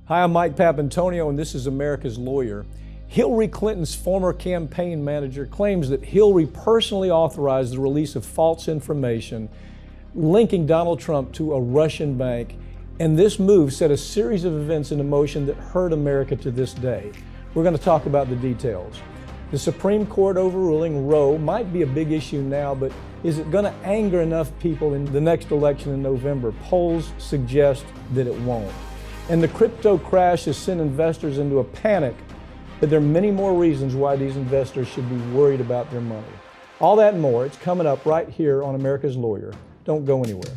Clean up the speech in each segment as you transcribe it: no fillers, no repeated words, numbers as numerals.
Hi, I'm Mike Papantonio, and this is America's Lawyer. Hillary Clinton's former campaign manager claims that Hillary personally authorized the release of false information linking Donald Trump to a Russian bank, and this move set a series of events into motion that hurt America to this day. We're going to talk about the details. The Supreme Court overruling Roe might be a big issue now, but is it going to anger enough people in the next election in November? Polls suggest that it won't. And the crypto crash has sent investors into a panic, but there are many more reasons why these investors should be worried about their money. All that and more, it's coming up right here on America's Lawyer. Don't go anywhere.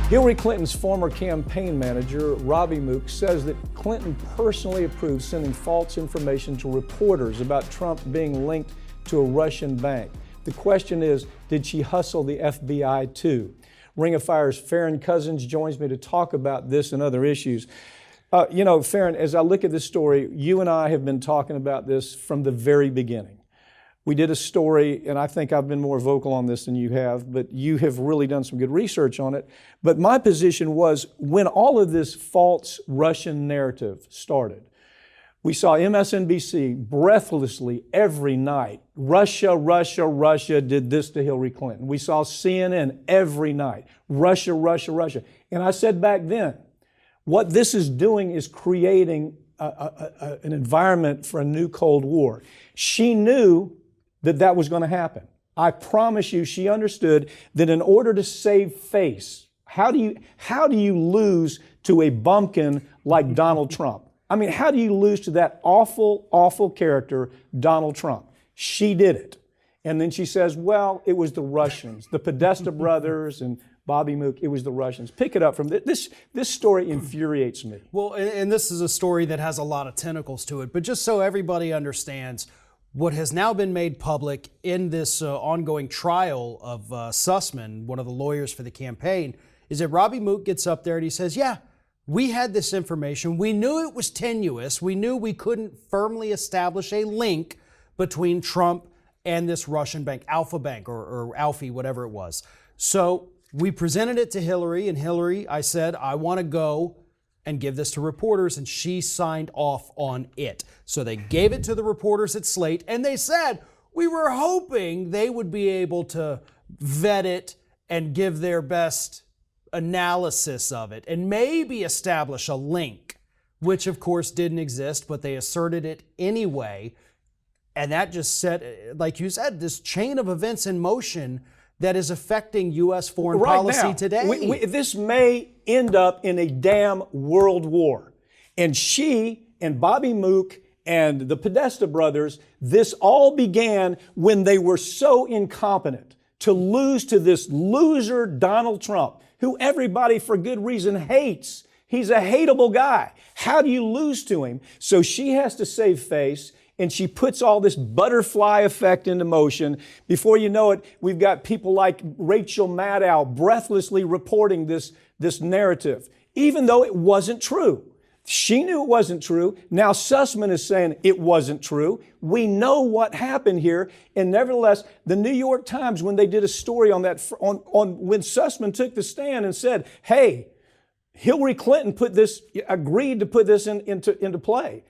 Hillary Clinton's former campaign manager, Robbie Mook, says that Clinton personally approved sending false information to reporters about Trump being linked to a Russian bank. The question is, did she hustle the FBI too? Ring of Fire's Farron Cousins joins me to talk about this and other issues. Farron, as I look at this story, you and I have been talking about this from the very beginning. We did a story, and I think I've been more vocal on this than you have, but you have really done some good research on it. But my position was, when all of this false Russian narrative started, we saw MSNBC breathlessly every night, Russia did this to Hillary Clinton. We saw CNN every night, Russia. And I said back then, what this is doing is creating an environment for a new Cold War. She knew that was going to happen. I promise you, she understood that in order to save face, how do you lose to a bumpkin like Donald Trump? I mean, how do you lose to that awful character, Donald Trump? She did it. And then she says, well, it was the Russians, the Podesta brothers and Bobby Mook, it was the Russians. Pick it up from this story infuriates me. Well, and this is a story that has a lot of tentacles to it, but just so everybody understands, what has now been made public in this ongoing trial of Sussman, one of the lawyers for the campaign, is that Robbie Mook gets up there and he says, yeah, we had this information. We knew it was tenuous. We knew we couldn't firmly establish a link between Trump and this Russian bank, Alpha Bank or Alfie, whatever it was. So we presented it to Hillary, and Hillary, I said, I want to go and give this to reporters, and she signed off on it. So they gave it to the reporters at Slate, and they said, we were hoping they would be able to vet it and give their best analysis of it and maybe establish a link, which of course didn't exist, but they asserted it anyway. And that just set, like you said, this chain of events in motion that is affecting U.S. foreign policy now, today. This may end up in a damn world war. And she and Bobby Mook and the Podesta brothers, this all began when they were so incompetent to lose to this loser Donald Trump, who everybody for good reason hates. He's a hateable guy. How do you lose to him? So she has to save face, and she puts all this butterfly effect into motion. Before you know it, we've got people like Rachel Maddow breathlessly reporting this narrative, even though it wasn't true. She knew it wasn't true. Now Sussman is saying it wasn't true. We know what happened here. And nevertheless, the New York Times, when they did a story on that, on when Sussman took the stand and said, hey, Hillary Clinton agreed to put this into play.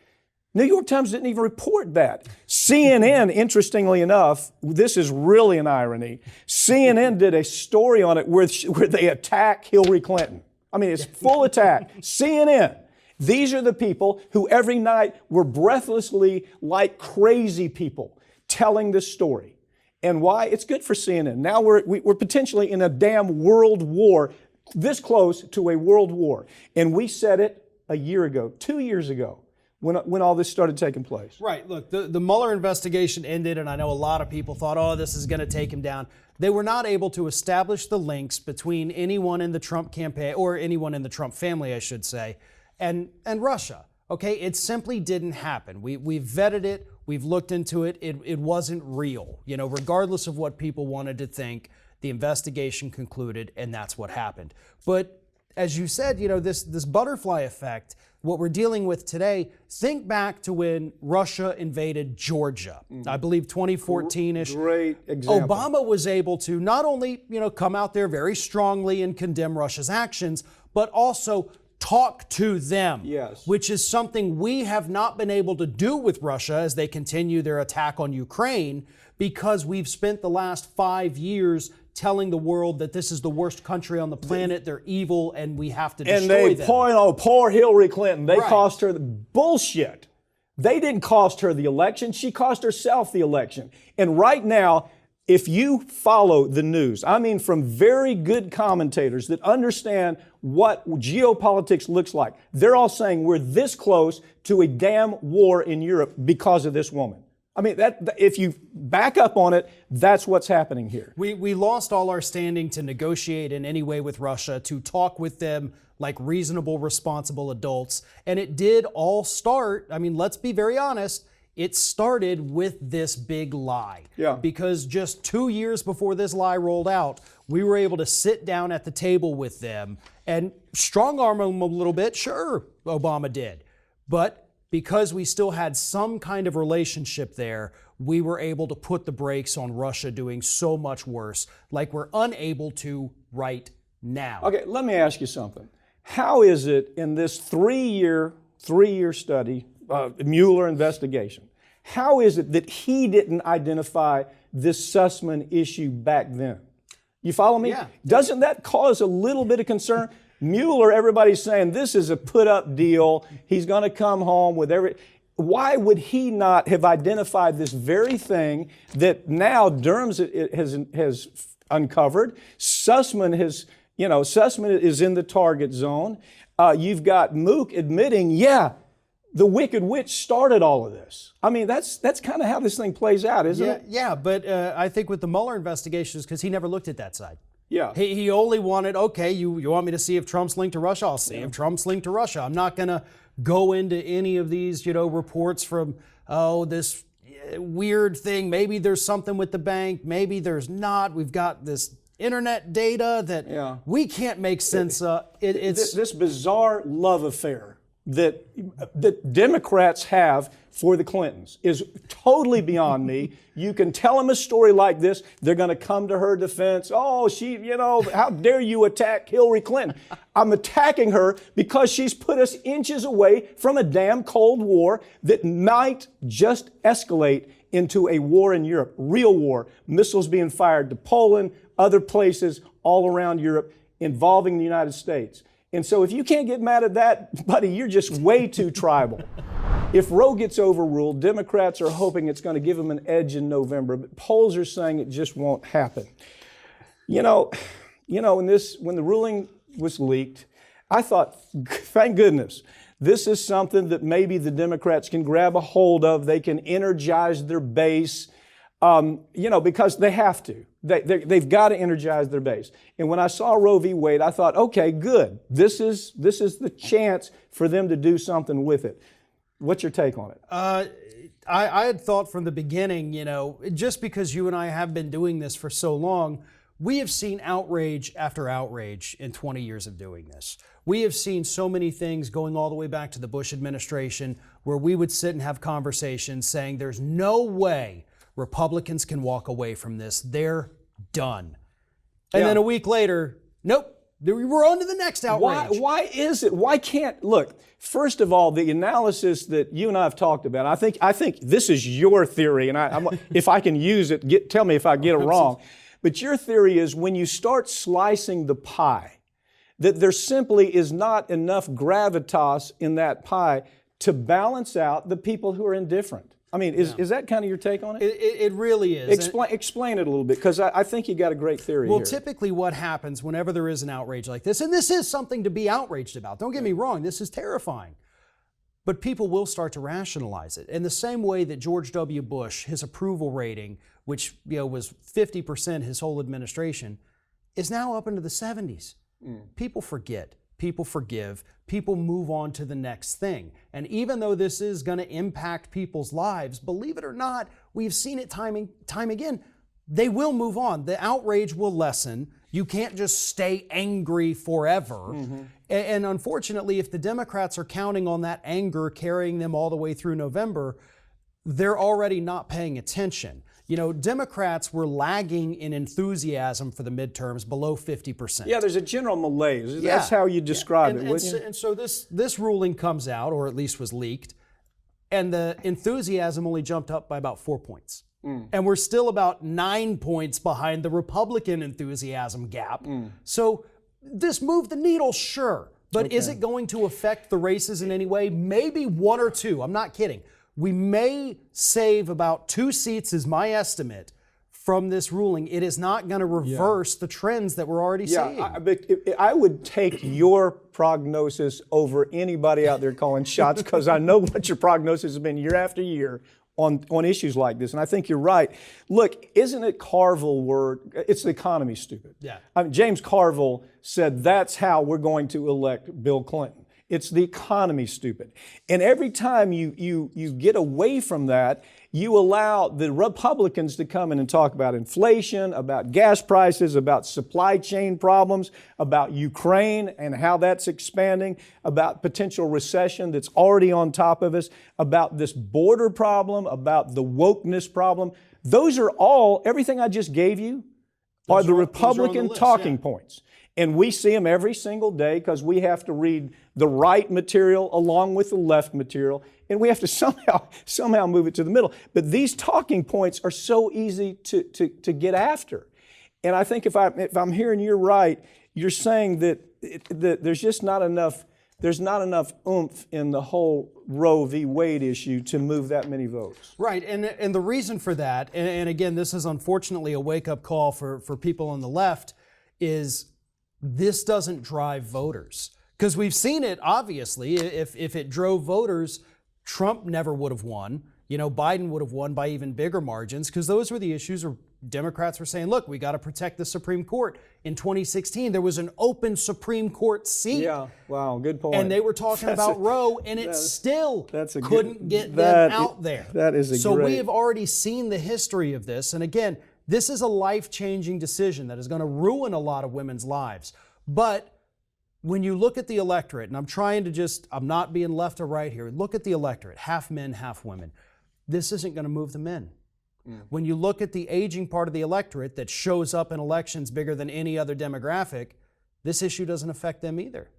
New York Times didn't even report that. CNN, interestingly enough, this is really an irony. CNN did a story on it where they attack Hillary Clinton. I mean, it's full attack. CNN. These are the people who every night were breathlessly, like crazy people, telling this story. And why? It's good for CNN. Now we're potentially in a damn world war, this close to a world war. And we said it a year ago, 2 years ago, when all this started taking place. Right. Look, the Mueller investigation ended, and I know a lot of people thought, oh, this is going to take him down. They were not able to establish the links between anyone in the Trump campaign, or anyone in the Trump family, I should say, and Russia. Okay, it simply didn't happen. We've vetted it, we've looked into it, it wasn't real. You know, regardless of what people wanted to think, the investigation concluded, and that's what happened. But as you said, you know, this butterfly effect, what we're dealing with today, think back to when Russia invaded Georgia. I believe 2014-ish. Great example. Obama was able to not only, come out there very strongly and condemn Russia's actions, but also talk to them, Yes. which is something we have not been able to do with Russia as they continue their attack on Ukraine, because we've spent the last 5 years telling the world that this is the worst country on the planet, they're evil, and we have to destroy them. Poor Hillary Clinton, they Right. cost her the bullshit. They didn't cost her the election, she cost herself the election. And right now, if you follow the news, I mean from very good commentators that understand what geopolitics looks like, they're all saying we're this close to a damn war in Europe because of this woman. I mean, if you back up on it, that's what's happening here. We lost all our standing to negotiate in any way with Russia, to talk with them like reasonable, responsible adults. And it did all start, I mean, let's be very honest, it started with this big lie. Yeah. Because just 2 years before this lie rolled out, we were able to sit down at the table with them and strong arm them a little bit. Sure, Obama did. But because we still had some kind of relationship there, we were able to put the brakes on Russia doing so much worse, like we're unable to right now. Okay, let me ask you something. How is it in this three-year study, Mueller investigation, how is it that he didn't identify this Sussman issue back then? You follow me? Yeah. Doesn't that cause a little bit of concern? Mueller, everybody's saying this is a put-up deal. He's going to come home with Why would he not have identified this very thing that now Durham's has uncovered? Sussman is in the target zone. You've got Mook admitting, the Wicked Witch started all of this. I mean, that's kind of how this thing plays out, isn't it? Yeah, but I think with the Mueller investigations, because he never looked at that side. Yeah. He only wanted, okay, you want me to see if Trump's linked to Russia? I'll see if Trump's linked to Russia. I'm not going to go into any of these, reports from, this weird thing. Maybe there's something with the bank. Maybe there's not. We've got this internet data that we can't make sense of. It's this bizarre love affair that Democrats have for the Clintons is totally beyond me. You can tell them a story like this, they're going to come to her defense. Oh, how dare you attack Hillary Clinton? I'm attacking her because she's put us inches away from a damn Cold War that might just escalate into a war in Europe, real war, missiles being fired to Poland, other places all around Europe involving the United States. And so if you can't get mad at that, buddy, you're just way too tribal. If Roe gets overruled, Democrats are hoping it's going to give them an edge in November, but polls are saying it just won't happen. When the ruling was leaked, I thought, thank goodness, this is something that maybe the Democrats can grab a hold of. They can energize their base, because they have to. They've got to energize their base. And when I saw Roe v. Wade, I thought, okay, good. This is the chance for them to do something with it. What's your take on it? I had thought from the beginning, just because you and I have been doing this for so long, we have seen outrage after outrage in 20 years of doing this. We have seen so many things going all the way back to the Bush administration where we would sit and have conversations saying there's no way Republicans can walk away from this. They're done. And then a week later, nope, we're on to the next outrage. Why is it? Why can't, look, first of all, the analysis that you and I have talked about, I think this is your theory, and if I can use it, tell me if I get it wrong. But your theory is when you start slicing the pie, that there simply is not enough gravitas in that pie to balance out the people who are indifferent. I mean, is that kind of your take on it? It really is. Explain it a little bit, because I think you got a great theory here. Well, typically what happens whenever there is an outrage like this, and this is something to be outraged about, don't get me wrong, this is terrifying, but people will start to rationalize it. In the same way that George W. Bush, his approval rating, which was 50% his whole administration, is now up into the 70s. People forget. People forgive, people move on to the next thing. And even though this is going to impact people's lives, believe it or not, we've seen it time again, they will move on. The outrage will lessen. You can't just stay angry forever. And unfortunately, if the Democrats are counting on that anger carrying them all the way through November, they're already not paying attention. You know, Democrats were lagging in enthusiasm for the midterms below 50%. Yeah, there's a general malaise. That's how you describe it, wouldn't you? And so this ruling comes out, or at least was leaked, and the enthusiasm only jumped up by about 4 points. And we're still about 9 points behind the Republican enthusiasm gap. So this moved the needle, sure. But is it going to affect the races in any way? Maybe one or two. I'm not kidding. We may save about 2 seats, is my estimate, from this ruling. It is not going to reverse the trends that we're already seeing. I would take your prognosis over anybody out there calling shots, because I know what your prognosis has been year after year on issues like this. And I think you're right. Look, isn't it Carville word? It's the economy, stupid. Yeah. I mean, James Carville said that's how we're going to elect Bill Clinton. It's the economy, stupid. And every time you get away from that, you allow the Republicans to come in and talk about inflation, about gas prices, about supply chain problems, about Ukraine and how that's expanding, about potential recession that's already on top of us, about this border problem, about the wokeness problem. Those are all, everything I just gave you, are the Republican talking points. And we see them every single day because we have to read the right material along with the left material, and we have to somehow move it to the middle. But these talking points are so easy to get after. And I think if I'm hearing you right, you're saying that there's just not enough oomph in the whole Roe v. Wade issue to move that many votes. Right, and the reason for that, and again, this is unfortunately a wake-up call for people on the left, is this doesn't drive voters. Because we've seen it, obviously. If it drove voters, Trump never would have won. You know, Biden would have won by even bigger margins, because those were the issues where Democrats were saying, look, we got to protect the Supreme Court. In 2016, there was an open Supreme Court seat. Yeah, wow, good point. And they were talking about Roe, and it still couldn't get them out there. That is a So great... we have already seen the history of this. And again, this is a life-changing decision that is going to ruin a lot of women's lives. But when you look at the electorate, and I'm not being left or right here, look at the electorate, half men, half women. This isn't going to move the men. When you look at the aging part of the electorate that shows up in elections bigger than any other demographic, this issue doesn't affect them either.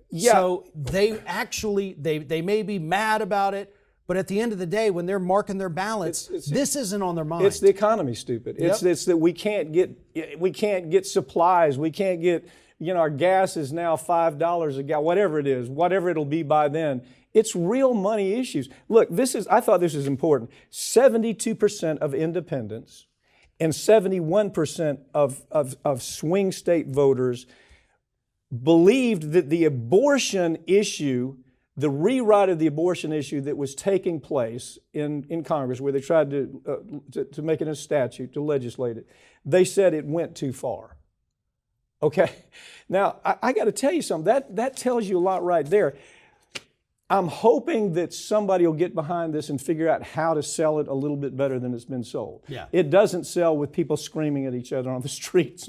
Yeah. So they may be mad about it, but at the end of the day, when they're marking their ballots, this isn't on their mind. It's the economy, stupid. It's that we can't get supplies. We can't get, our gas is now $5 a gallon, whatever it is, whatever it'll be by then. It's real money issues. Look, I thought this is important. 72% of independents and 71% of swing state voters believed that the abortion issue, the rewrite of the abortion issue that was taking place in Congress, where they tried to make it a statute, to legislate it, they said it went too far. Okay? Now, I got to tell you something. That tells you a lot right there. I'm hoping that somebody will get behind this and figure out how to sell it a little bit better than it's been sold. Yeah. It doesn't sell with people screaming at each other on the streets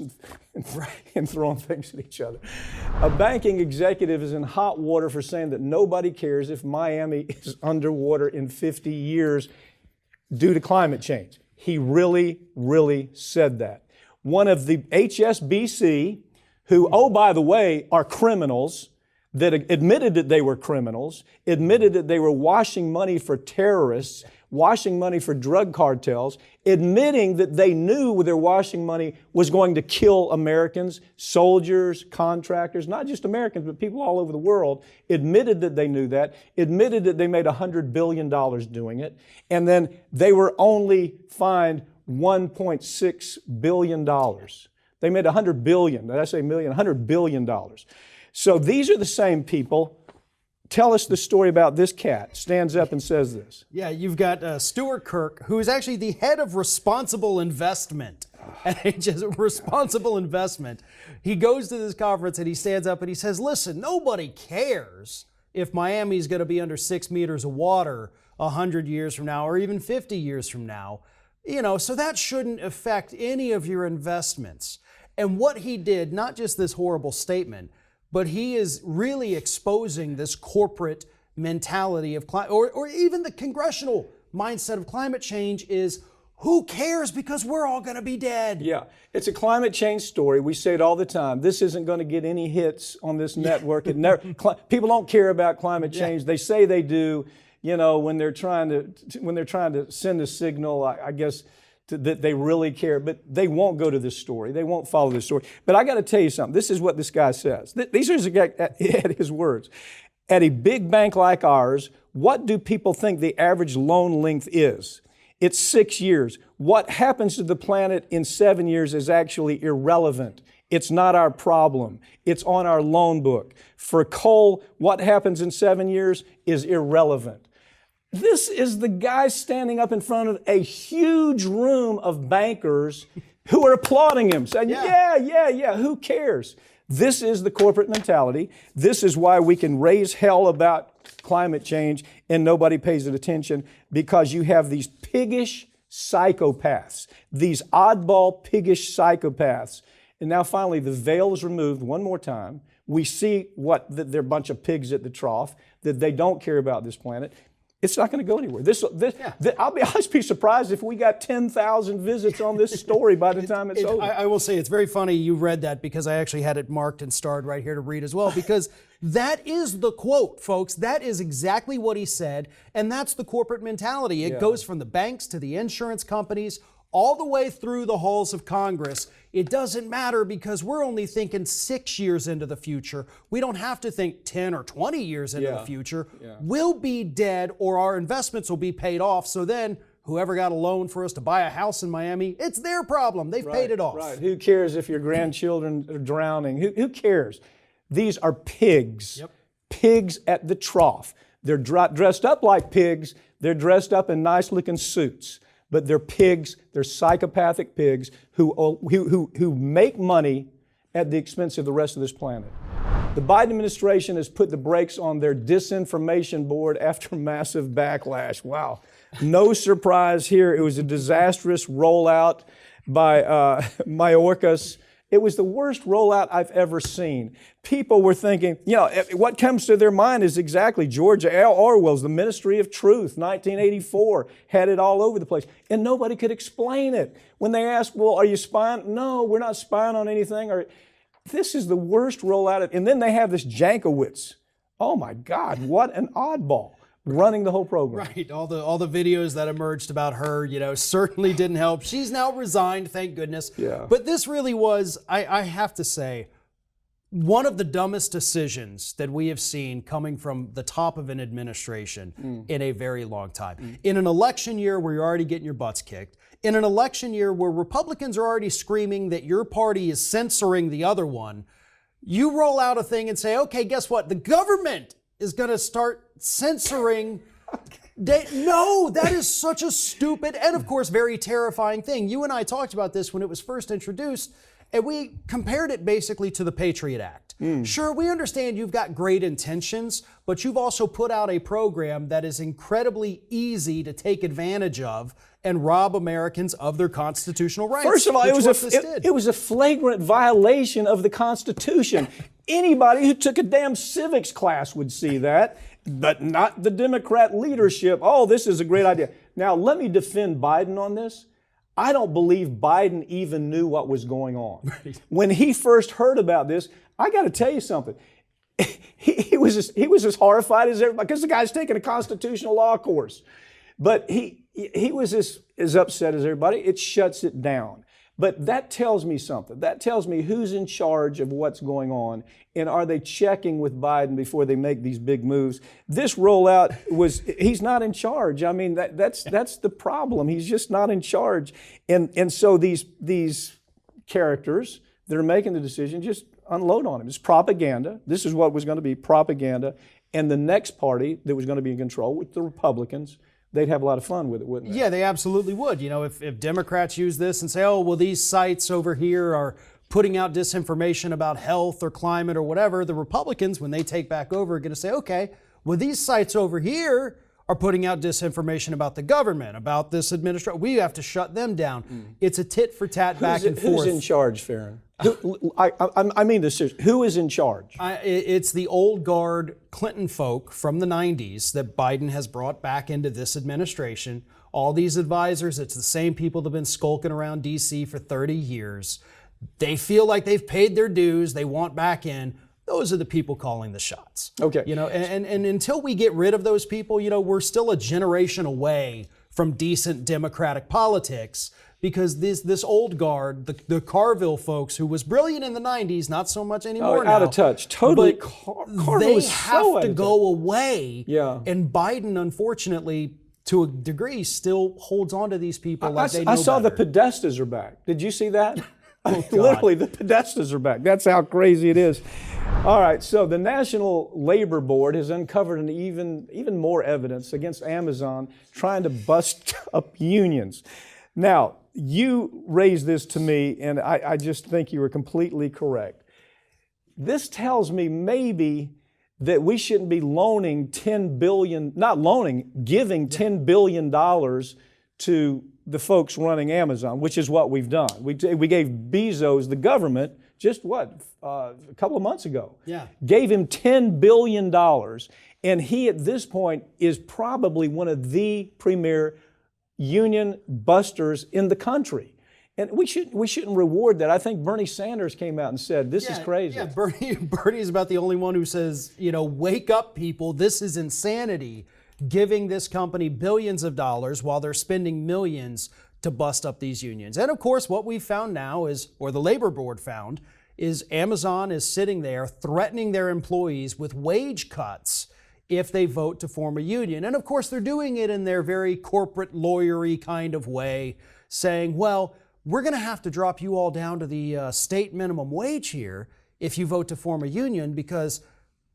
and throwing things at each other. A banking executive is in hot water for saying that nobody cares if Miami is underwater in 50 years due to climate change. He really, really said that. One of the HSBC, who, oh, by the way, are criminals, that admitted that they were criminals, admitted that they were washing money for terrorists, washing money for drug cartels, admitting that they knew their washing money was going to kill Americans, soldiers, contractors, not just Americans, but people all over the world, admitted that they knew that, admitted that they made $100 billion doing it, and then they were only fined $1.6 billion. They made $100 billion, did I say million? $100 billion. So these are the same people. Tell us the story about this cat. Stands up and says this. Yeah, you've got Stuart Kirk, who is actually the head of responsible investment at HS Responsible Investment. He goes to this conference and he stands up and he says, listen, nobody cares if Miami's going to be under 6 meters of water 100 years from now or even 50 years from now. So that shouldn't affect any of your investments. And what he did, not just this horrible statement, but he is really exposing this corporate mentality of climate, or even the congressional mindset of climate change is, who cares, because we're all going to be dead. Yeah, it's a climate change story. We say it all the time. This isn't going to get any hits on this network. It never, people don't care about climate change. They say they do, you know, when they're trying to send a signal, I guess, that they really care. But they won't go to this story. They won't follow this story. But I got to tell you something. This is what this guy says. These are his words. At a big bank like ours, what do people think the average loan length is? It's 6 years. What happens to the planet in 7 years is actually irrelevant. It's not our problem. It's on our loan book. For coal, what happens in 7 years is irrelevant. This is the guy standing up in front of a huge room of bankers who are applauding him, saying, yeah, who cares? This is the corporate mentality. This is why we can raise hell about climate change and nobody pays it attention, because you have these piggish psychopaths, these oddball piggish psychopaths. And now finally the veil is removed one more time. We see that they're a bunch of pigs at the trough, that they don't care about this planet. It's not going to go anywhere. I'll just be surprised if we got 10,000 visits on this story by the time it's over. I will say it's very funny you read that, because I actually had it marked and starred right here to read as well, because that is the quote, folks. That is exactly what he said, and that's the corporate mentality. It goes from the banks to the insurance companies, all the way through the halls of Congress. It doesn't matter, because we're only thinking 6 years into the future. We don't have to think 10 or 20 years into the future. We'll be dead, or our investments will be paid off. So then whoever got a loan for us to buy a house in Miami, it's their problem. They've paid it off. Right. Who cares if your grandchildren are drowning? Who cares? These are pigs. Pigs at the trough. They're dressed up like pigs. They're dressed up in nice looking suits. But they're pigs, they're psychopathic pigs who make money at the expense of the rest of this planet. The Biden administration has put the brakes on their disinformation board after massive backlash. Wow. No surprise here. It was a disastrous rollout by Mayorkas. It was the worst rollout I've ever seen. People were thinking, you know, what comes to their mind is exactly George Orwell's The Ministry of Truth, 1984, had it all over the place. And nobody could explain it. When they asked, well, are you spying? No, we're not spying on anything. This is the worst rollout. And then they have this Jankowicz. Oh my God, what an oddball, running the whole program. Right, all the videos that emerged about her, you know, certainly didn't help. She's now resigned, thank goodness. Yeah. But this really was, I have to say, one of the dumbest decisions that we have seen coming from the top of an administration in a very long time. In an election year where you're already getting your butts kicked, in an election year where Republicans are already screaming that your party is censoring the other one, you roll out a thing and say, okay, guess what? The government is going to start censoring. No, that is such a stupid and, of course, very terrifying thing. You and I talked about this when it was first introduced, and we compared it basically to the Patriot Act. Sure, we understand you've got great intentions, but you've also put out a program that is incredibly easy to take advantage of and rob Americans of their constitutional rights. First of all, it was a flagrant violation of the Constitution. Anybody who took a damn civics class would see that, but not the Democrat leadership. Oh, this is a great idea. Now, let me defend Biden on this. I don't believe Biden even knew what was going on. Right. When he first heard about this, I got to tell you something. He was as horrified as everybody, because the guy's taking a constitutional law course. But he was as upset as everybody. It shuts it down. But that tells me something. That tells me who's in charge of what's going on, and are they checking with Biden before they make these big moves? This rollout he's not in charge. I mean, that's the problem. He's just not in charge. And so these characters that are making the decision just unload on him. It's propaganda. This is what was going to be propaganda. And the next party that was going to be in control, with the Republicans, they'd have a lot of fun with it, wouldn't they? Yeah, they absolutely would. You know, if Democrats use this and say, oh, well, these sites over here are putting out disinformation about health or climate or whatever, the Republicans, when they take back over, are going to say, okay, well, these sites over here are putting out disinformation about the government, about this administration. We have to shut them down. It's a tit for tat back and forth. Who's in charge, Farron? I mean this seriously. Who is in charge? It's the old guard Clinton folk from the 90s that Biden has brought back into this administration. All these advisors, it's the same people that have been skulking around D.C. for 30 years. They feel like they've paid their dues. They want back in. Those are the people calling the shots. Okay. You know, and until we get rid of those people, you know, we're still a generation away from decent democratic politics, because this old guard, the Carville folks, who was brilliant in the 90s, not so much anymore now. Out of touch. Totally. But they have to go away. Yeah. And Biden, unfortunately, to a degree, still holds on to these people like they know I saw better. the Podestas are back. Did you see that? Literally, the Podestas are back. That's how crazy it is. All right, so the National Labor Board has uncovered an even more evidence against Amazon trying to bust up unions. Now, you raised this to me, and I just think you were completely correct. This tells me maybe that we shouldn't be giving $10 billion to the folks running Amazon, which is what we've done. We gave Bezos, the government, just a couple of months ago. Yeah. Gave him $10 billion, and he at this point is probably one of the premier union busters in the country. And we shouldn't reward that. I think Bernie Sanders came out and said, this is crazy. Yeah, Bernie is about the only one who says, you know, wake up, people. This is insanity. Giving this company billions of dollars while they're spending millions to bust up these unions. And of course, what we found now is, or the Labor Board found, is Amazon is sitting there threatening their employees with wage cuts if they vote to form a union. And of course, they're doing it in their very corporate lawyery kind of way, saying, well, we're going to have to drop you all down to the state minimum wage here if you vote to form a union, because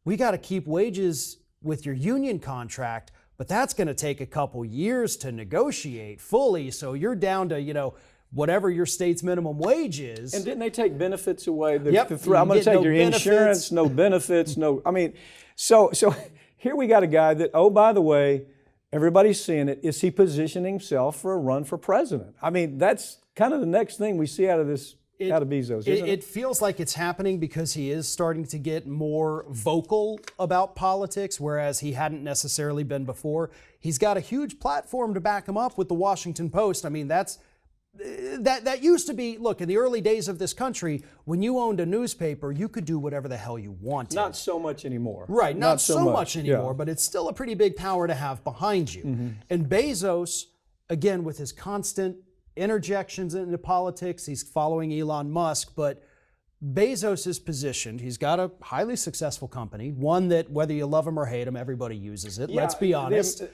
we got to keep wages with your union contract, but that's going to take a couple years to negotiate fully. So you're down to, you know, whatever your state's minimum wage is. And didn't they take benefits away? Yep. I'm going to take no your benefits. insurance, no benefits, no. I mean, so here we got a guy that, oh, by the way, everybody's seeing it. Is he positioning himself for a run for president? I mean, that's kind of the next thing we see out of this. Out of Bezos, isn't it? It feels like it's happening because he is starting to get more vocal about politics, whereas he hadn't necessarily been before. He's got a huge platform to back him up with the Washington Post. I mean, that used to be, look, in the early days of this country, when you owned a newspaper, you could do whatever the hell you wanted. Not so much anymore. Right, not so much anymore, yeah. but it's still a pretty big power to have behind you. Mm-hmm. And Bezos, again, with his constant interjections into politics, he's following Elon Musk, but Bezos is positioned. He's got a highly successful company, one that whether you love him or hate him, everybody uses it, let's be honest.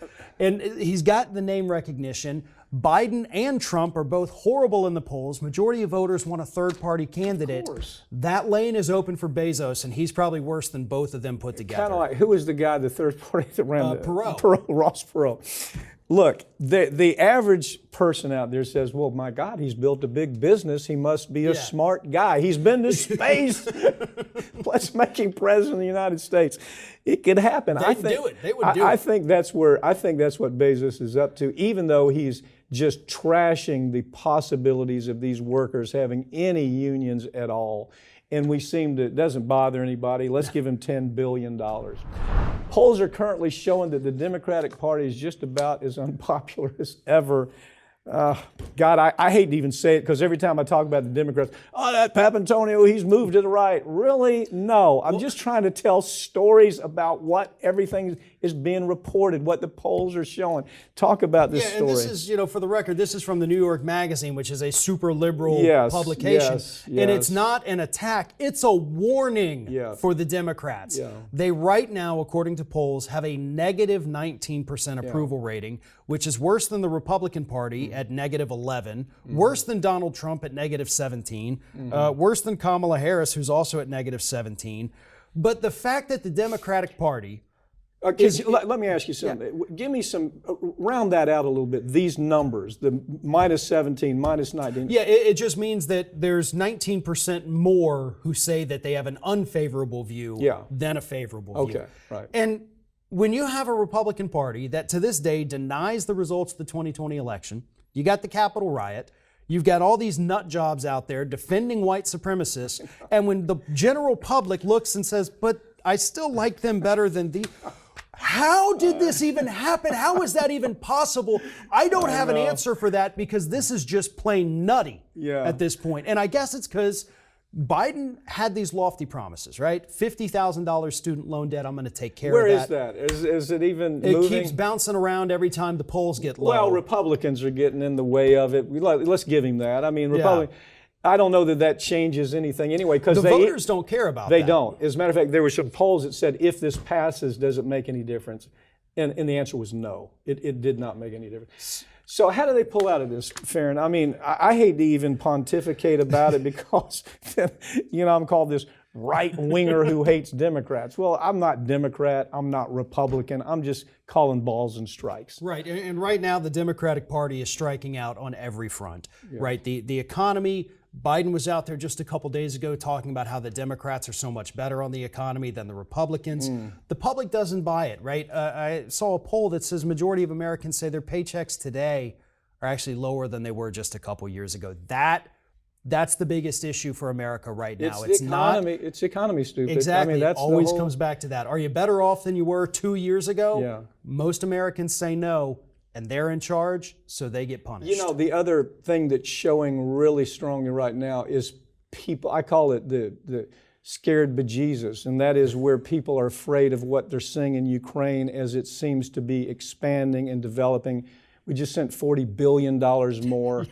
And he's got the name recognition. Biden and Trump are both horrible in the polls. Majority of voters want a third-party candidate. Of course. That lane is open for Bezos, and he's probably worse than both of them put together. Kind of like, who was the guy, the third party that ran Perot. Ross Perot. Look, the average person out there says, well, my God, he's built a big business. He must be a smart guy. He's been to space. Let's make him president of the United States. It could happen. They would do it. I think that's what Bezos is up to, even though he's just trashing the possibilities of these workers having any unions at all. And it doesn't bother anybody. Let's give him $10 billion. Polls are currently showing that the Democratic Party is just about as unpopular as ever. God, I hate to even say it, because every time I talk about the Democrats, oh, that Papantonio, he's moved to the right. Really? No. I'm just trying to tell stories about what everything is being reported, what the polls are showing. Talk about this story. And this is, for the record, this is from the New York Magazine, which is a super liberal publication. Yes. And it's not an attack, it's a warning for the Democrats. Yeah. They right now, according to polls, have a negative 19% approval rating, which is worse than the Republican Party at negative 11, worse than Donald Trump at negative 17, worse than Kamala Harris, who's also at negative 17. But the fact that the Democratic Party let me ask you something. Give me round that out a little bit, these numbers, the minus 17, minus 19. Yeah, it just means that there's 19% more who say that they have an unfavorable view than a favorable view. Okay, right. And when you have a Republican Party that to this day denies the results of the 2020 election, you got the Capitol riot, you've got all these nut jobs out there defending white supremacists, and when the general public looks and says, but I still like them better than the... How did this even happen? How is that even possible? I don't have an answer for that because this is just plain nutty at this point. And I guess it's because Biden had these lofty promises, right? $50,000 student loan debt, I'm going to take care of that. Where is that? Is it even It moving? keeps bouncing around every time the polls get low. Well, Republicans are getting in the way of it. Let's give him that. I mean, I don't know that changes anything anyway because the voters don't care about that. They that. don't. As a matter of fact, there were some polls that said if this passes, does it make any difference? And the answer was no. It did not make any difference. So how do they pull out of this, Farron? I mean, I hate to even pontificate about it because, I'm called this right-winger who hates Democrats. Well, I'm not Democrat. I'm not Republican. I'm just calling balls and strikes. Right. And right now, the Democratic Party is striking out on every front, right? The economy, Biden was out there just a couple days ago talking about how the Democrats are so much better on the economy than the Republicans. The public doesn't buy it, right? I saw a poll that says majority of Americans say their paychecks today are actually lower than they were just a couple years ago. That's the biggest issue for America right now. It's the economy. It's economy, stupid. Exactly. I mean, it always comes back to that. Are you better off than you were 2 years ago? Yeah. Most Americans say no, and they're in charge, so they get punished. The other thing that's showing really strongly right now is people, I call it the scared bejesus, and that is where people are afraid of what they're seeing in Ukraine as it seems to be expanding and developing. We just sent $40 billion more.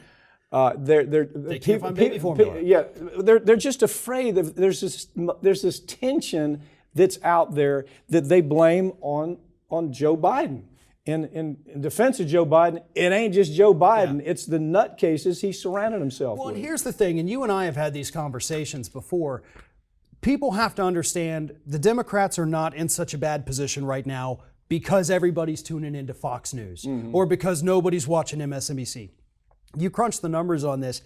They can't find baby formula. They're just afraid. There's this tension that's out there that they blame on Joe Biden. In defense of Joe Biden, it ain't just Joe Biden. It's the nutcases he surrounded himself with. Well, and here's the thing, and you and I have had these conversations before. People have to understand the Democrats are not in such a bad position right now because everybody's tuning into Fox News or because nobody's watching MSNBC. You crunch the numbers on this,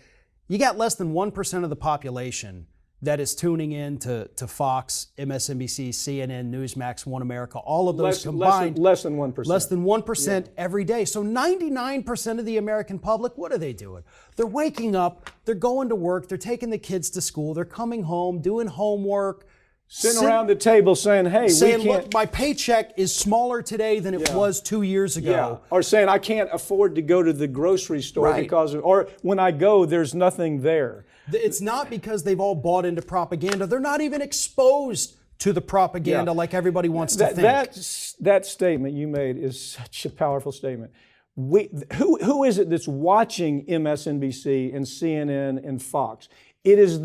you got less than 1% of the population that is tuning in to Fox, MSNBC, CNN, Newsmax, One America, all of those combined. Less than 1%. Less than 1% every day. So 99% of the American public, what are they doing? They're waking up, they're going to work, they're taking the kids to school, they're coming home, doing homework. Sitting around the table saying, hey, saying, we can't... look, my paycheck is smaller today than it was 2 years ago. Yeah. Or saying, I can't afford to go to the grocery store because of... Or when I go, there's nothing there. It's not because they've all bought into propaganda. They're not even exposed to the propaganda like everybody wants to think. That statement you made is such a powerful statement. Who is it that's watching MSNBC and CNN and Fox? It's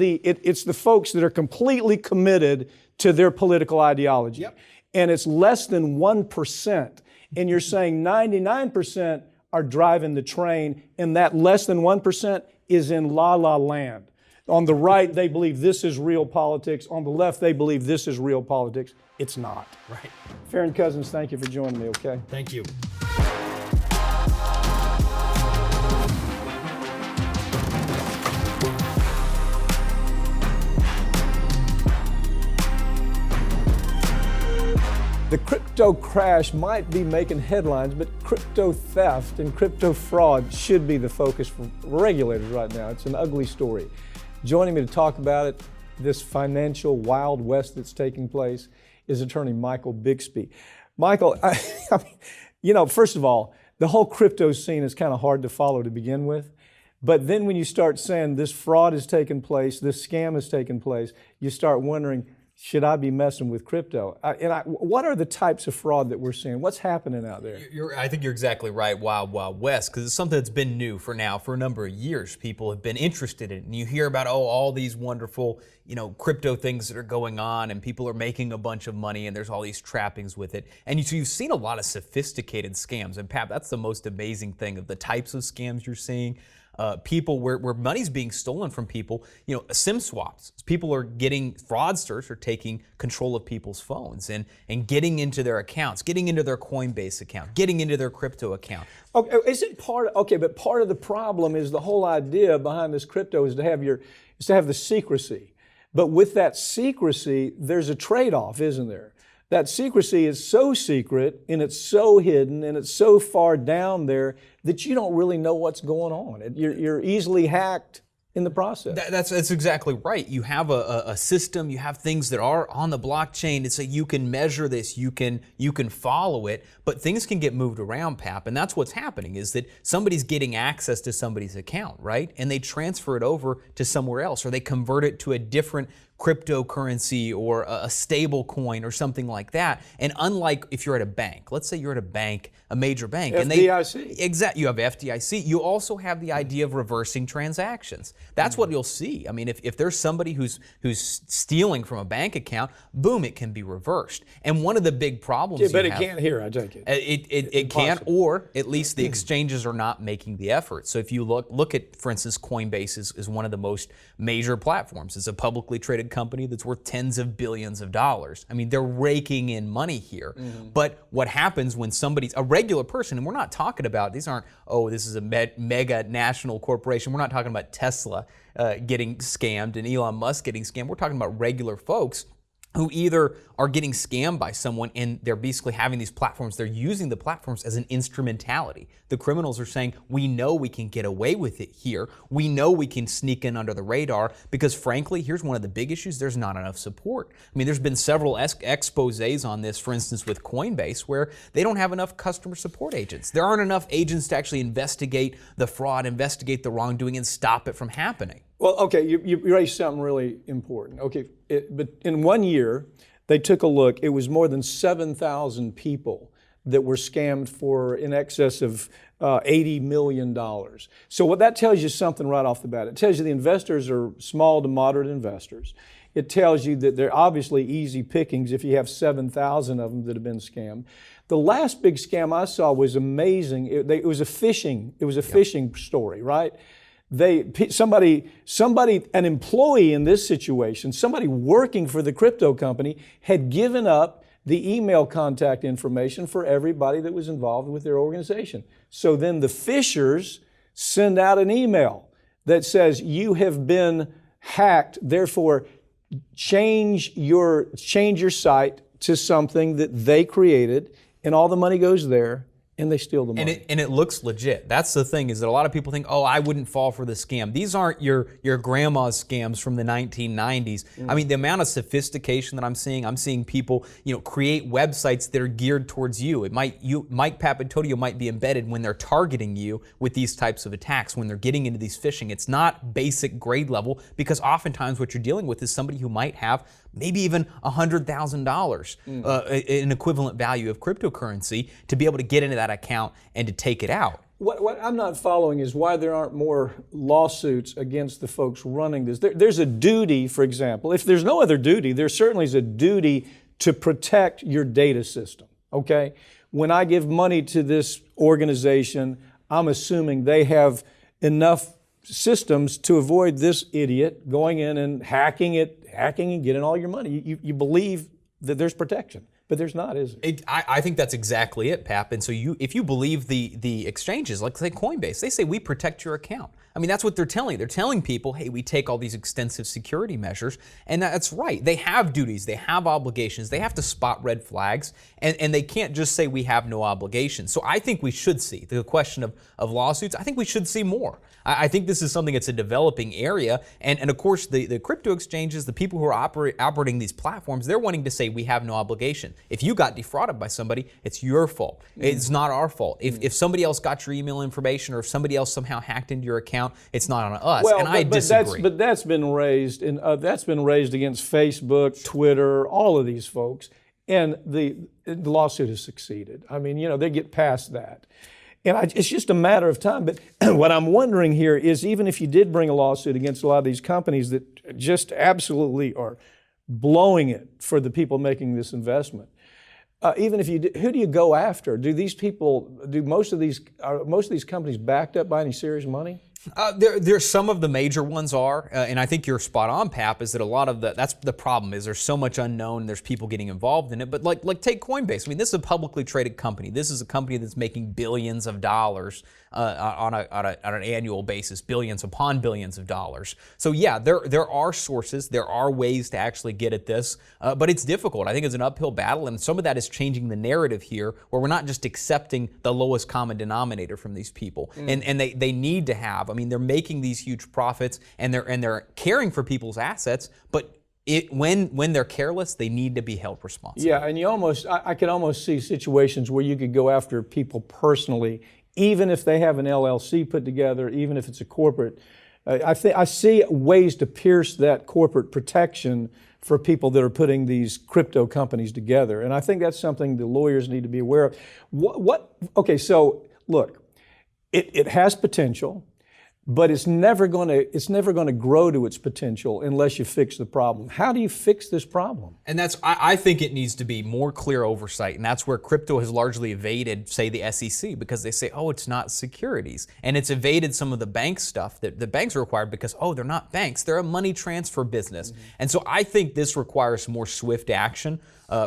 the folks that are completely committed to their political ideology. Yep. And it's less than 1%. And you're saying 99% are driving the train, and that less than 1% is in la-la land. On the right, they believe this is real politics. On the left, they believe this is real politics. It's not. Right. Farron Cousins, thank you for joining me, okay? Thank you. The crypto crash might be making headlines, but crypto theft and crypto fraud should be the focus for regulators right now. It's an ugly story. Joining me to talk about it, this financial Wild West that's taking place, is attorney Michael Bixby. Michael, first of all, the whole crypto scene is kind of hard to follow to begin with. But then when you start saying this fraud has taken place, this scam has taken place, you start wondering, should I be messing with crypto? What are the types of fraud that we're seeing? What's happening out there? I think you're exactly right, Wild Wild West, because it's something that's been new for a number of years. People have been interested in it, and you hear about all these wonderful, crypto things that are going on, and people are making a bunch of money, and there's all these trappings with it. And so you've seen a lot of sophisticated scams, and Pat, that's the most amazing thing of the types of scams you're seeing. People where money's being stolen from people, SIM swaps. People are fraudsters are taking control of people's phones and getting into their accounts, getting into their Coinbase account, getting into their crypto account. Okay, but part of the problem is the whole idea behind this crypto is to have the secrecy. But with that secrecy, there's a trade-off, isn't there? that secrecy is so secret and it's so hidden and it's so far down there that you don't really know what's going on. You're easily hacked in the process. That's exactly right. You have a system, you have things that are on the blockchain. It's you can measure this, you can follow it, but things can get moved around, Pap, and that's what's happening is that somebody's getting access to somebody's account, right? And they transfer it over to somewhere else, or they convert it to a different cryptocurrency or a stable coin or something like that. And unlike if you're at a bank, let's say you're at a bank, a major bank, FDIC. Exactly. You have FDIC. You also have the idea of reversing transactions. That's what you'll see. I mean, if there's somebody who's stealing from a bank account, boom, it can be reversed. And one of the big problems, But it can't hear, I take it. It can't, or at least the exchanges are not making the effort. So if you look at, for instance, Coinbase is one of the most major platforms. It's a publicly traded company that's worth tens of billions of dollars. I mean, they're raking in money here. But what happens when somebody's a regular person, and we're not talking about, these aren't, this is a mega national corporation. We're not talking about Tesla getting scammed and Elon Musk getting scammed. We're talking about regular folks who either are getting scammed by someone and they're basically having these platforms, they're using the platforms as an instrumentality. The criminals are saying, we know we can get away with it here. We know we can sneak in under the radar because frankly, here's one of the big issues, there's not enough support. I mean, there's been several exposés on this, for instance, with Coinbase, where they don't have enough customer support agents. There aren't enough agents to actually investigate the fraud, investigate the wrongdoing, and stop it from happening. Well, okay, you raised something really important. Okay, but in 1 year, they took a look. It was more than 7,000 people that were scammed for in excess of $80 million. So what that tells you something right off the bat. It tells you the investors are small to moderate investors. It tells you that they're obviously easy pickings if you have 7,000 of them that have been scammed. The last big scam I saw was amazing. It was a phishing story, right? Somebody, an employee in this situation, somebody working for the crypto company had given up the email contact information for everybody that was involved with their organization. So then the phishers send out an email that says, you have been hacked, therefore change your site to something that they created, and all the money goes there. And they steal the money. And it looks legit. That's the thing, is that a lot of people think, I wouldn't fall for the scam. These aren't your grandma's scams from the 1990s. I mean, the amount of sophistication that I'm seeing people, create websites that are geared towards you. Mike Papantonio might be embedded when they're targeting you with these types of attacks, when they're getting into these phishing. It's not basic grade level, because oftentimes what you're dealing with is somebody who might have maybe even $100,000 an equivalent value of cryptocurrency to be able to get into that account and to take it out. What I'm not following is why there aren't more lawsuits against the folks running this. There's a duty, for example. If there's no other duty, there certainly is a duty to protect your data system, okay? When I give money to this organization, I'm assuming they have enough systems to avoid this idiot going in and hacking and getting all your money. You believe that there's protection, but there's not, is there? I think that's exactly it, Pap. And so if you believe the exchanges, like say Coinbase, they say we protect your account. I mean, that's what they're telling you. They're telling people, hey, we take all these extensive security measures, and that's right. They have duties, they have obligations, they have to spot red flags, and they can't just say we have no obligations. So I think we should see, the question of lawsuits, I think we should see more. I think this is something that's a developing area, and of course the crypto exchanges, the people who are operating these platforms, they're wanting to say we have no obligation. If you got defrauded by somebody, it's your fault. It's not our fault. If somebody else got your email information, or if somebody else somehow hacked into your account, it's not on us. Well, and I disagree. That's been raised, and that's been raised against Facebook, Twitter, all of these folks, and the lawsuit has succeeded. I mean, they get past that. And it's just a matter of time. But what I'm wondering here is, even if you did bring a lawsuit against a lot of these companies that just absolutely are blowing it for the people making this investment, even if you do, who do you go after? Are most of these companies backed up by any serious money? There's some of the major ones are, and I think you're spot on, Pap, is that a lot of that's the problem is there's so much unknown, there's people getting involved in it, but like take Coinbase. I mean, this is a publicly traded company. This is a company that's making billions of dollars on an annual basis, billions upon billions of dollars. So yeah, there are sources, there are ways to actually get at this, but it's difficult. I think it's an uphill battle, and some of that is changing the narrative here, where we're not just accepting the lowest common denominator from these people, and they need to have. I mean, they're making these huge profits, and they're caring for people's assets, but when they're careless, they need to be held responsible. Yeah, and I could almost see situations where you could go after people personally, even if they have an LLC put together, even if it's a corporate. I see ways to pierce that corporate protection for people that are putting these crypto companies together, and I think that's something the lawyers need to be aware of. Okay, so look, it has potential. But it's never going to grow to its potential unless you fix the problem. How do you fix this problem? And I think it needs to be more clear oversight, and that's where crypto has largely evaded, say, the SEC, because they say, oh, it's not securities, and it's evaded some of the bank stuff that the banks are required because, oh, they're not banks, they're a money transfer business. And so I think this requires more swift action,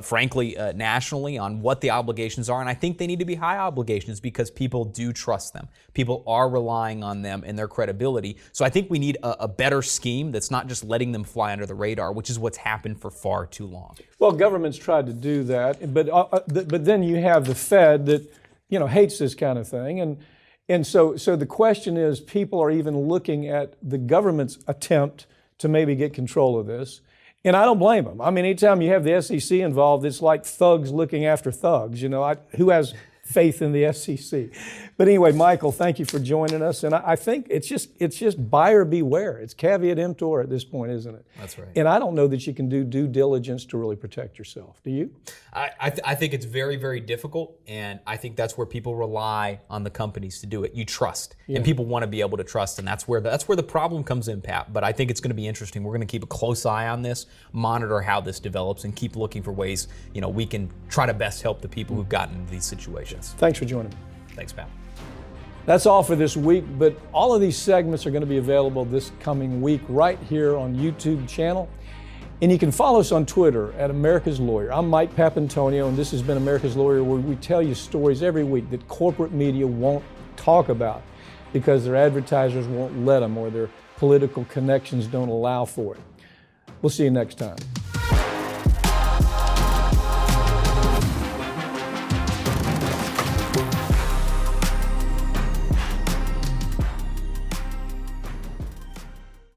frankly, nationally, on what the obligations are, and I think they need to be high obligations because people do trust them. People are relying on them and their credibility. So I think we need a better scheme that's not just letting them fly under the radar, which is what's happened for far too long. Well, government's tried to do that, but then you have the Fed that hates this kind of thing, and so the question is, people are even looking at the government's attempt to maybe get control of this. And I don't blame them. I mean, anytime you have the SEC involved, it's like thugs looking after thugs. Who has faith in the SEC? But anyway, Michael, thank you for joining us. And I think it's just buyer beware. It's caveat emptor at this point, isn't it? That's right. And I don't know that you can do due diligence to really protect yourself. Do you? I think it's very, very difficult, and I think that's where people rely on the companies to do it. You trust, and people want to be able to trust, and that's where the problem comes in, Pat. But I think it's going to be interesting. We're going to keep a close eye on this, monitor how this develops, and keep looking for ways we can try to best help the people who've gotten into these situations. Thanks for joining me. Thanks, Pat. That's all for this week, but all of these segments are going to be available this coming week right here on YouTube channel. And you can follow us on Twitter at America's Lawyer. I'm Mike Papantonio, and this has been America's Lawyer, where we tell you stories every week that corporate media won't talk about because their advertisers won't let them or their political connections don't allow for it. We'll see you next time.